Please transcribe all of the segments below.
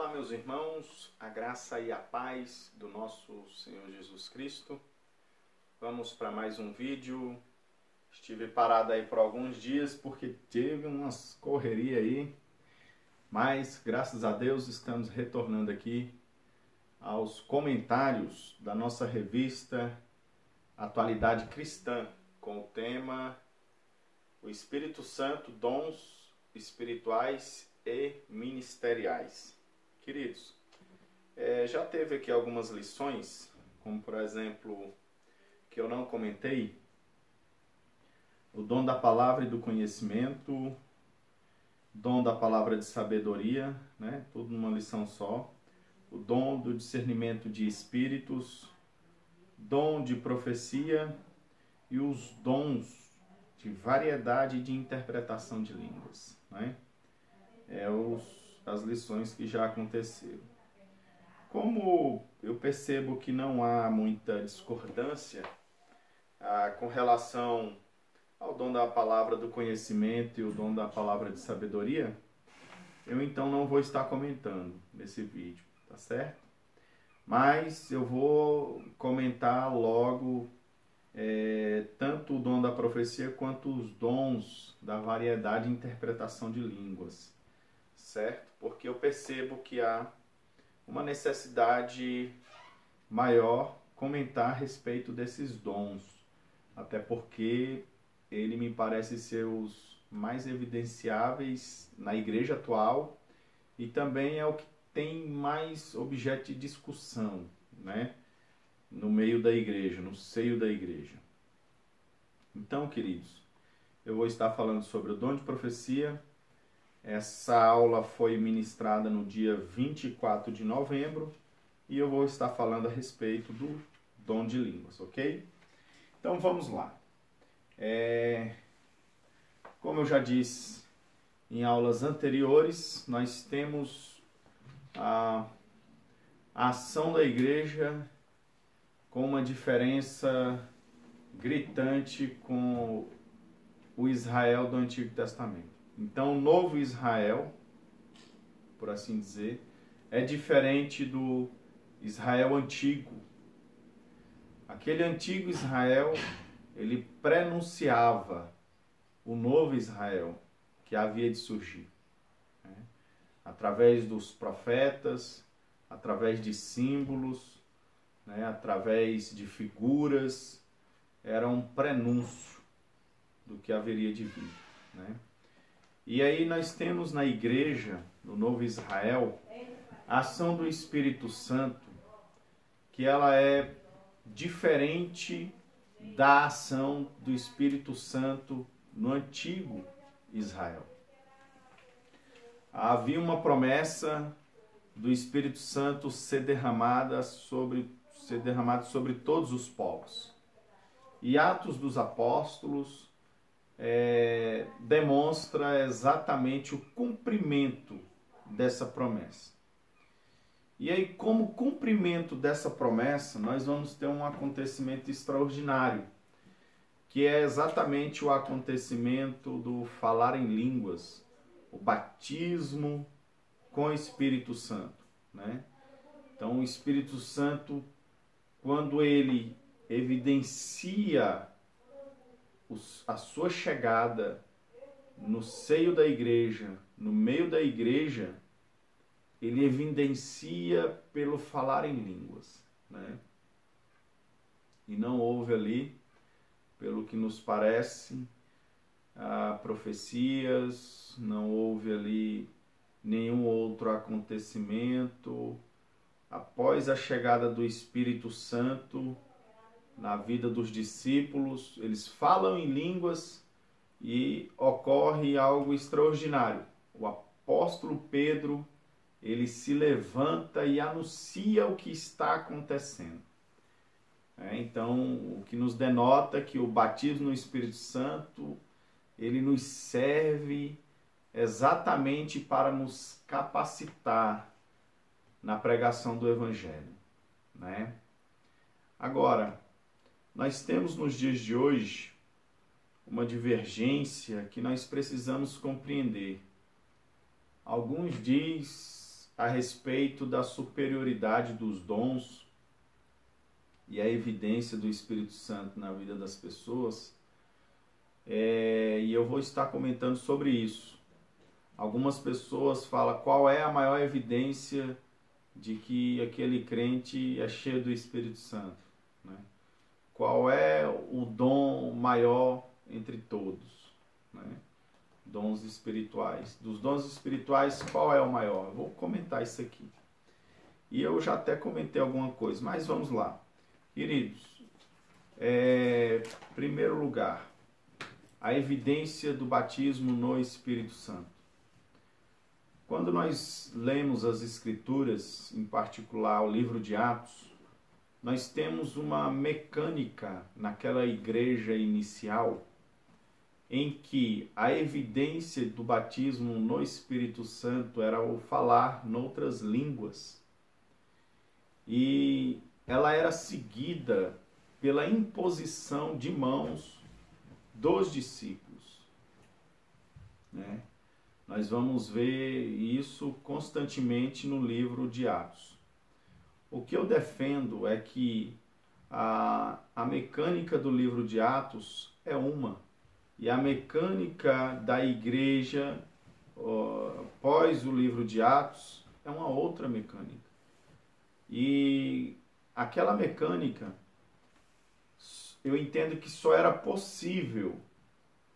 Olá, meus irmãos, a graça e a paz do nosso Senhor Jesus Cristo. Vamos para mais um vídeo. Estive parado aí por alguns dias porque teve umas correrias aí, mas graças a Deus estamos retornando aqui aos comentários da nossa revista Atualidade Cristã, com o tema O Espírito Santo, Dons Espirituais e Ministeriais. Queridos, já teve aqui algumas lições, como por exemplo, que eu não comentei, o dom da palavra e do conhecimento, dom da palavra de sabedoria, né? Tudo numa lição só, o dom do discernimento de espíritos, dom de profecia e os dons de variedade de interpretação de línguas, né? As lições que já aconteceram. Como eu percebo que não há muita discordância com relação ao dom da palavra do conhecimento e o dom da palavra de sabedoria, eu então não vou estar comentando nesse vídeo, tá certo? Mas eu vou comentar logo tanto o dom da profecia quanto os dons da variedade de interpretação de línguas, certo? Porque eu percebo que há uma necessidade maior comentar a respeito desses dons, até porque ele me parece ser os mais evidenciáveis na igreja atual e também é o que tem mais objeto de discussão, né? No meio da igreja, no seio da igreja. Então, queridos, eu vou estar falando sobre o dom de profecia. Essa aula foi ministrada no dia 24 de novembro e eu vou estar falando a respeito do dom de línguas, ok? Então vamos lá. Como eu já disse em aulas anteriores, nós temos a ação da igreja com uma diferença gritante com o Israel do Antigo Testamento. Então, o novo Israel, por assim dizer, é diferente do Israel antigo. Aquele antigo Israel, ele prenunciava o novo Israel que havia de surgir, né? Através dos profetas, através de símbolos, né? Através de figuras, era um prenúncio do que haveria de vir, né? E aí nós temos na igreja, no novo Israel, a ação do Espírito Santo, que ela é diferente da ação do Espírito Santo no antigo Israel. Havia uma promessa do Espírito Santo ser derramado sobre todos os povos. E Atos dos Apóstolos demonstra exatamente o cumprimento dessa promessa. E aí, como cumprimento dessa promessa, nós vamos ter um acontecimento extraordinário, que é exatamente o acontecimento do falar em línguas, o batismo com o Espírito Santo, né? Então, o Espírito Santo, quando ele evidencia a sua chegada no seio da igreja, no meio da igreja, ele evidencia pelo falar em línguas, né? E não houve ali, pelo que nos parece, profecias, não houve ali nenhum outro acontecimento. Após a chegada do Espírito Santo na vida dos discípulos, eles falam em línguas e ocorre algo extraordinário. O apóstolo Pedro, ele se levanta e anuncia o que está acontecendo. Então, o que nos denota que o batismo no Espírito Santo, ele nos serve exatamente para nos capacitar na pregação do Evangelho, né? Agora, nós temos nos dias de hoje uma divergência que nós precisamos compreender. Alguns a respeito da superioridade dos dons e a evidência do Espírito Santo na vida das pessoas, e eu vou estar comentando sobre isso. Algumas pessoas falam qual é a maior evidência de que aquele crente é cheio do Espírito Santo, né? Qual é o dom maior entre todos, né? Dons espirituais. Dos dons espirituais, qual é o maior? Eu vou comentar isso aqui. E eu já até comentei alguma coisa, mas vamos lá. Queridos, primeiro lugar, a evidência do batismo no Espírito Santo. Quando nós lemos as Escrituras, em particular o livro de Atos, nós temos uma mecânica naquela igreja inicial em que a evidência do batismo no Espírito Santo era o falar noutras línguas. E ela era seguida pela imposição de mãos dos discípulos, né? Nós vamos ver isso constantemente no livro de Atos. O que eu defendo é que a mecânica do livro de Atos é uma, e a mecânica da igreja após o livro de Atos é uma outra mecânica. E aquela mecânica, eu entendo que só era possível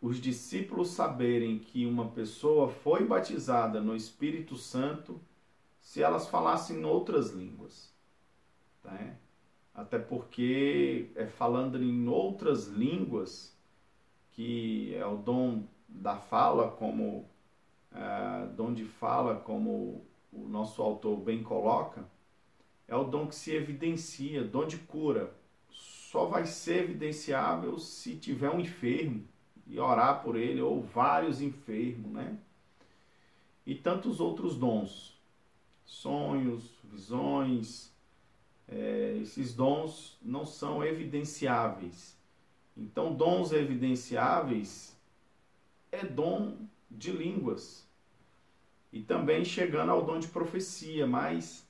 os discípulos saberem que uma pessoa foi batizada no Espírito Santo se elas falassem outras línguas, né? Até porque falando em outras línguas, que é o dom da fala, como dom de fala, como o nosso autor bem coloca, é o dom que se evidencia, dom de cura. Só vai ser evidenciável se tiver um enfermo e orar por ele, ou vários enfermos, né? E tantos outros dons, sonhos, visões, esses dons não são evidenciáveis. Então, dons evidenciáveis é dom de línguas. E também chegando ao dom de profecia, mas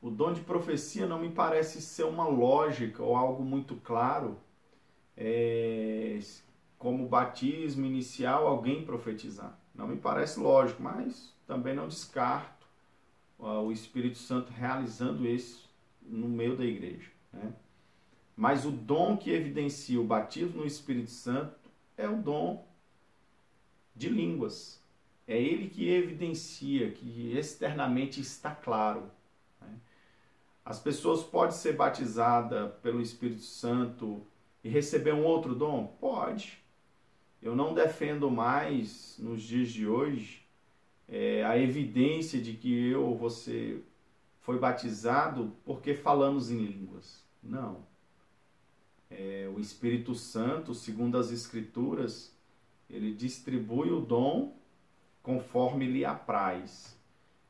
o dom de profecia não me parece ser uma lógica ou algo muito claro, como batismo inicial, alguém profetizar. Não me parece lógico, mas também não descarto o Espírito Santo realizando isso no meio da igreja, né? Mas o dom que evidencia o batismo no Espírito Santo é o dom de línguas. É ele que evidencia, que externamente está claro, né? As pessoas podem ser batizadas pelo Espírito Santo e receber um outro dom? Pode. Eu não defendo mais, nos dias de hoje, a evidência de que eu ou você foi batizado porque falamos em línguas. Não. O Espírito Santo, segundo as Escrituras, ele distribui o dom conforme lhe apraz.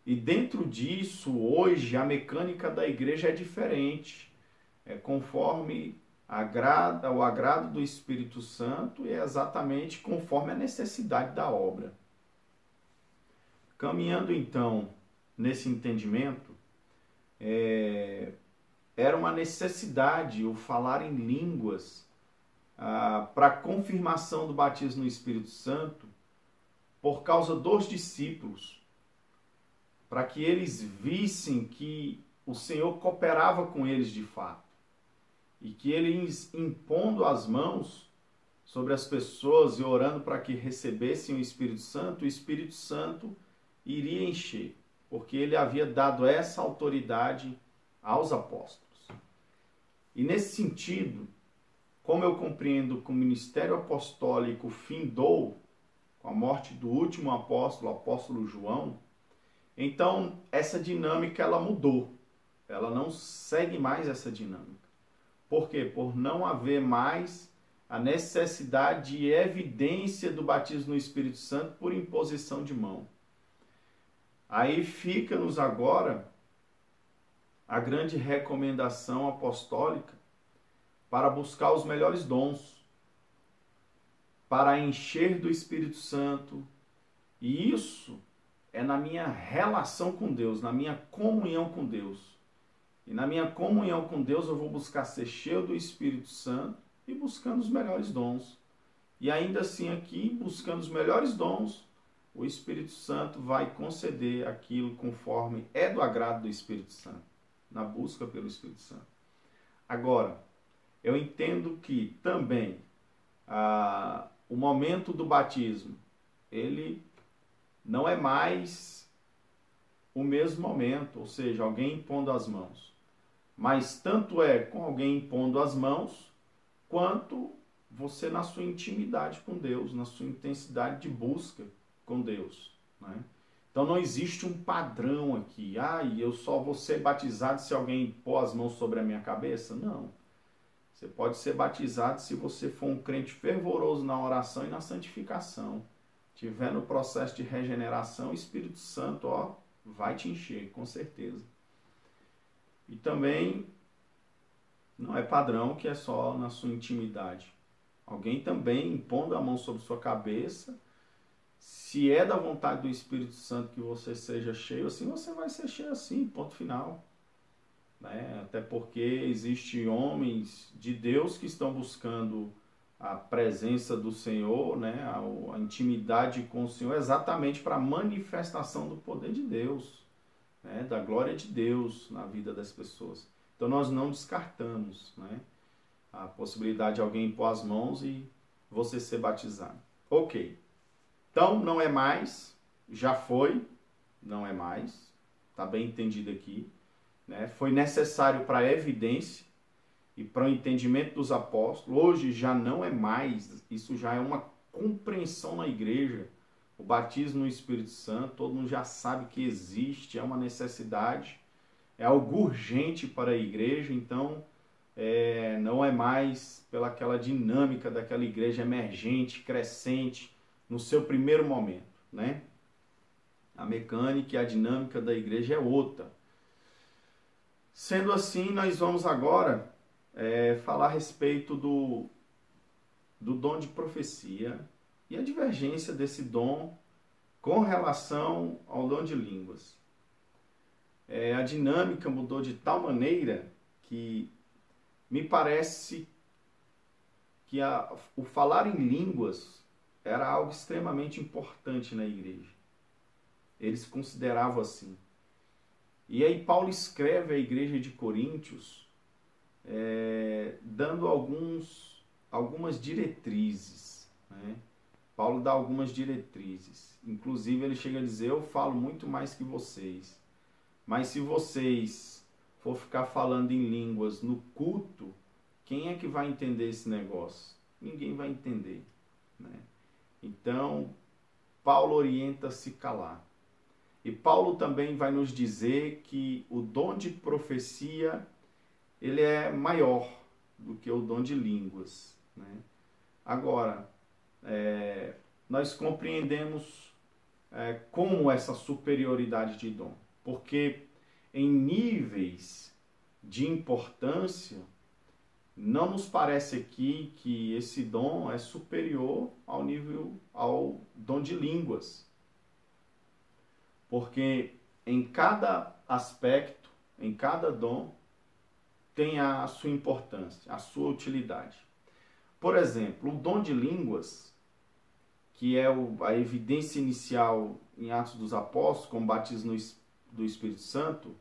E dentro disso, hoje, a mecânica da igreja é diferente. É conforme o agrado do Espírito Santo e é exatamente conforme a necessidade da obra. Caminhando então nesse entendimento, era uma necessidade o falar em línguas para a confirmação do batismo no Espírito Santo por causa dos discípulos, para que eles vissem que o Senhor cooperava com eles de fato. E que eles, impondo as mãos sobre as pessoas e orando para que recebessem o Espírito Santo iria encher, porque ele havia dado essa autoridade aos apóstolos. E nesse sentido, como eu compreendo que o ministério apostólico findou com a morte do último apóstolo, o apóstolo João, então essa dinâmica ela mudou. Ela não segue mais essa dinâmica. Por quê? Por não haver mais a necessidade de evidência do batismo no Espírito Santo por imposição de mão. Aí fica-nos agora a grande recomendação apostólica para buscar os melhores dons, para encher do Espírito Santo. E isso é na minha relação com Deus, na minha comunhão com Deus. E na minha comunhão com Deus eu vou buscar ser cheio do Espírito Santo e buscando os melhores dons. E ainda assim aqui, buscando os melhores dons, o Espírito Santo vai conceder aquilo conforme é do agrado do Espírito Santo, na busca pelo Espírito Santo. Agora, eu entendo que também o momento do batismo, ele não é mais o mesmo momento, ou seja, alguém impondo as mãos. Mas tanto é com alguém impondo as mãos, quanto você na sua intimidade com Deus, na sua intensidade de busca com Deus, né? Então não existe um padrão aqui. Eu só vou ser batizado se alguém pôr as mãos sobre a minha cabeça? Não. Você pode ser batizado se você for um crente fervoroso na oração e na santificação. Tiver no processo de regeneração, o Espírito Santo, vai te encher, com certeza. E também não é padrão que é só na sua intimidade. Alguém também impondo a mão sobre sua cabeça, se é da vontade do Espírito Santo que você seja cheio assim, você vai ser cheio assim, ponto final. Né? Até porque existem homens de Deus que estão buscando a presença do Senhor, né? a intimidade com o Senhor, exatamente para a manifestação do poder de Deus, né? Da glória de Deus na vida das pessoas. Então nós não descartamos, né? A possibilidade de alguém pôr as mãos e você ser batizado. Ok. Então não é mais, já foi, não é mais, está bem entendido aqui, né? Foi necessário para a evidência e para o entendimento dos apóstolos. Hoje já não é mais, isso já é uma compreensão na igreja. O batismo no Espírito Santo, todo mundo já sabe que existe, é uma necessidade, é algo urgente para a igreja. Então não é mais pelaquela dinâmica daquela igreja emergente, crescente, no seu primeiro momento, né? A mecânica e a dinâmica da igreja é outra. Sendo assim, nós vamos agora falar a respeito do dom de profecia e a divergência desse dom com relação ao dom de línguas. A dinâmica mudou de tal maneira que me parece que o falar em línguas era algo extremamente importante na igreja. Eles consideravam assim. E aí Paulo escreve à igreja de Coríntios, dando algumas diretrizes, né? Paulo dá algumas diretrizes. Inclusive ele chega a dizer, eu falo muito mais que vocês. Mas se vocês for ficar falando em línguas no culto, quem é que vai entender esse negócio? Ninguém vai entender, né? Então, Paulo orienta a se calar. E Paulo também vai nos dizer que o dom de profecia, ele é maior do que o dom de línguas, né? Agora, nós compreendemos como essa superioridade de dom. Porque em níveis de importância, não nos parece aqui que esse dom é superior ao dom de línguas. Porque em cada aspecto, em cada dom, tem a sua importância, a sua utilidade. Por exemplo, o dom de línguas, que é a evidência inicial em Atos dos Apóstolos, com o batismo do Espírito Santo,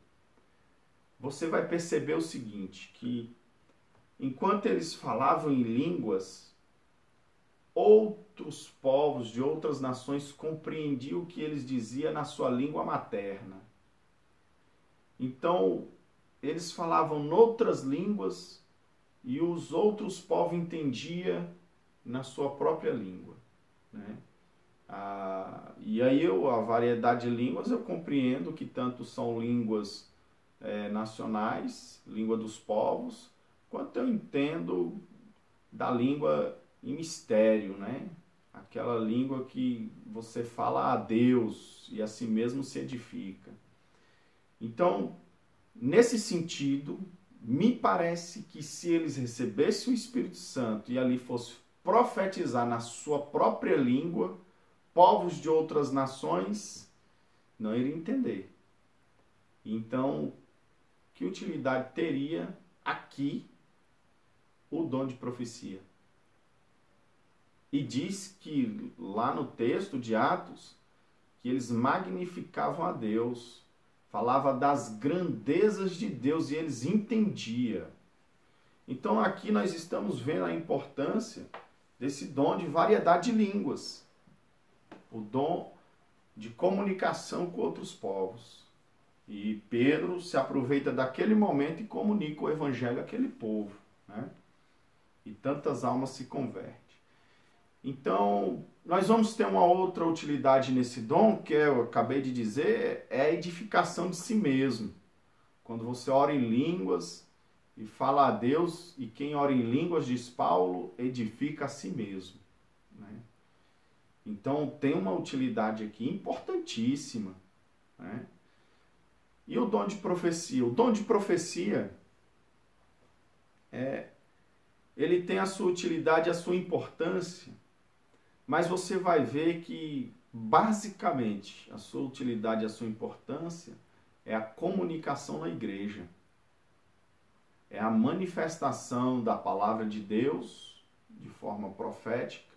você vai perceber o seguinte, que enquanto eles falavam em línguas, outros povos de outras nações compreendiam o que eles diziam na sua língua materna. Então, eles falavam noutras línguas e os outros povos entendiam na sua própria língua, né? E aí a variedade de línguas eu compreendo que tanto são línguas nacionais, língua dos povos, quanto eu entendo da língua em mistério, né? Aquela língua que você fala a Deus e a si mesmo se edifica. Então, nesse sentido, me parece que se eles recebessem o Espírito Santo e ali fosse profetizar na sua própria língua, povos de outras nações não iria entender. Então, que utilidade teria aqui o dom de profecia? E diz que lá no texto de Atos, que eles magnificavam a Deus, falava das grandezas de Deus e eles entendiam. Então aqui nós estamos vendo a importância desse dom de variedade de línguas, o dom de comunicação com outros povos. E Pedro se aproveita daquele momento e comunica o evangelho àquele povo, né? E tantas almas se convertem. Então, nós vamos ter uma outra utilidade nesse dom, que eu acabei de dizer, é a edificação de si mesmo. Quando você ora em línguas e fala a Deus, e quem ora em línguas, diz Paulo, edifica a si mesmo, né? Então, tem uma utilidade aqui importantíssima, né? E o dom de profecia? O dom de profecia, ele tem a sua utilidade, a sua importância, mas você vai ver que, basicamente, a sua utilidade e a sua importância é a comunicação na igreja. É a manifestação da palavra de Deus de forma profética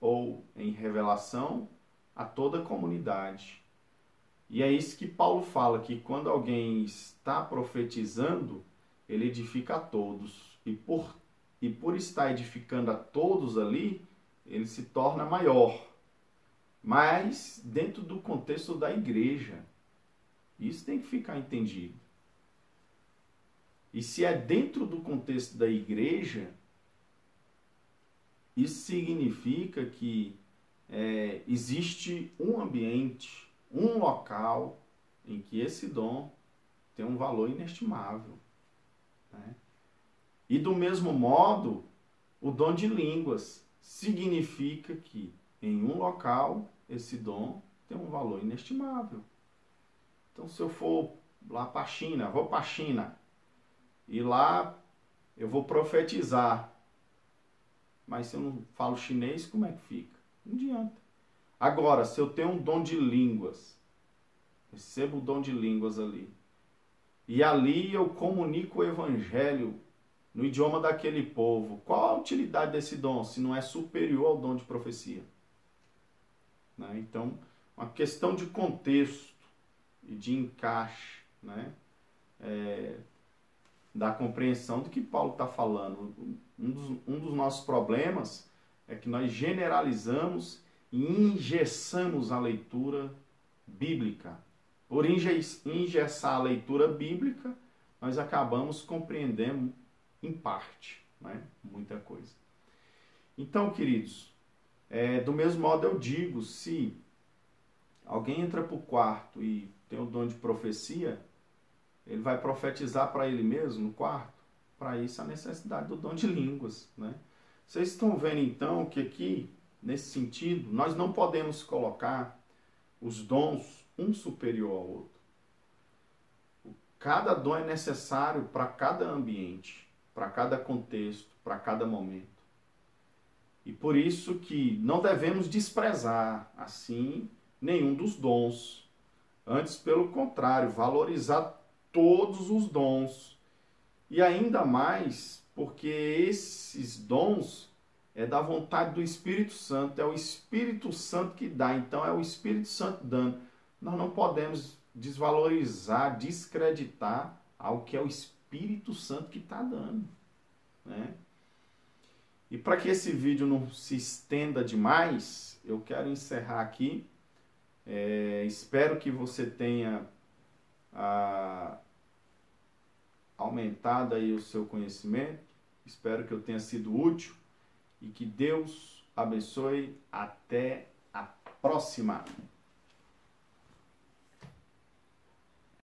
ou em revelação a toda a comunidade. E é isso que Paulo fala, que quando alguém está profetizando, ele edifica a todos. E por estar edificando a todos ali, ele se torna maior, mas dentro do contexto da igreja. Isso tem que ficar entendido. E se é dentro do contexto da igreja, isso significa que existe um ambiente, um local em que esse dom tem um valor inestimável, né? E do mesmo modo, o dom de línguas significa que em um local esse dom tem um valor inestimável. Então, se eu for lá para a China, vou para a China, e lá eu vou profetizar, mas se eu não falo chinês, como é que fica? Não adianta. Agora, se eu tenho um dom de línguas, recebo o dom de línguas ali, e ali eu comunico o evangelho no idioma daquele povo, qual a utilidade desse dom, se não é superior ao dom de profecia? Né? Então, uma questão de contexto e de encaixe, né? Da compreensão do que Paulo está falando. Um dos nossos problemas é que nós generalizamos e engessamos a leitura bíblica. Por engessar a leitura bíblica, nós acabamos compreendendo em parte, né? Muita coisa. Então, queridos, do mesmo modo eu digo, se alguém entra para o quarto e tem o dom de profecia, ele vai profetizar para ele mesmo no quarto? Para isso a necessidade do dom de línguas, né? Vocês estão vendo então que aqui, nesse sentido, nós não podemos colocar os dons um superior ao outro. Cada dom é necessário para cada ambiente, para cada contexto, para cada momento. E por isso que não devemos desprezar, assim, nenhum dos dons. Antes, pelo contrário, valorizar todos os dons. E ainda mais porque esses dons é da vontade do Espírito Santo. É o Espírito Santo que dá. Então, é o Espírito Santo dando. Nós não podemos desvalorizar, descreditar algo que é o Espírito Santo que está dando, né? E para que esse vídeo não se estenda demais, eu quero encerrar aqui. Espero que você tenha aumentado aí o seu conhecimento. Espero que eu tenha sido útil e que Deus abençoe. Até a próxima.